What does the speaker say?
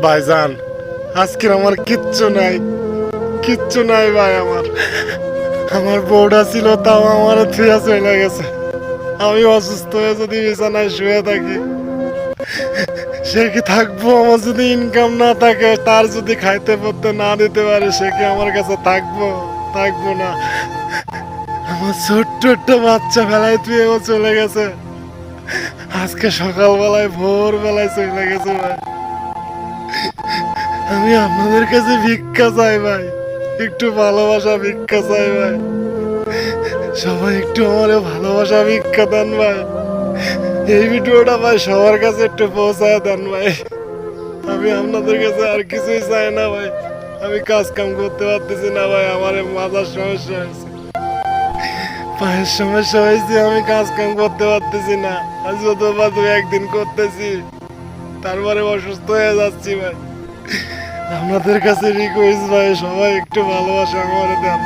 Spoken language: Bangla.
ভাইজান, আজকের আমার কিচ্ছু নাই, কিচ্ছু নাই ভাই। আমার আমার বউটা ছিল, তাও আমার থুয়া চলে গেছে। আমি অসুস্থ হয়ে যদি বিছানায় শুয়ে থাকি, সে কি থাকবো? আমার যদি ইনকাম না থাকে, তার যদি খাইতে পড়তে না দিতে পারে, সে কি আমার কাছে থাকবো? থাকবো না। আমার ছোট্ট একটা বাচ্চা ফেলায় তুই ও চলে গেছে। আজকে সকালবেলায় ভোরবেলায় চলে গেছে ভাই। আমি আপনাদের কাছে ভিক্ষা চাই ভাই, একটু ভালোবাসা ভিক্ষা চাই ভাই। সবাই একটু আমার ভালোবাসা ভিক্ষা দেন ভাই। এই ভিডিওটা ভাই সবার কাছে একটু পৌঁছায় দেন ভাই। আমি আপনাদের কাছে আর কিছুই চাই না ভাই। আমি কাজ কাম করতে পারতেছি না ভাই, আমার মাথার সমস্যা হয়েছে, পায়ের সমস্যা হয়েছে, আমি কাজ কাম করতে পারতেছি না। আজ যত বা দু একদিন করতেছি, তারপরে অসুস্থ হয়ে যাচ্ছি ভাই। আপনাদের কাছে রিকোয়েস্ট ভাই, সবাই একটু ভালোবাসা আমার দেন।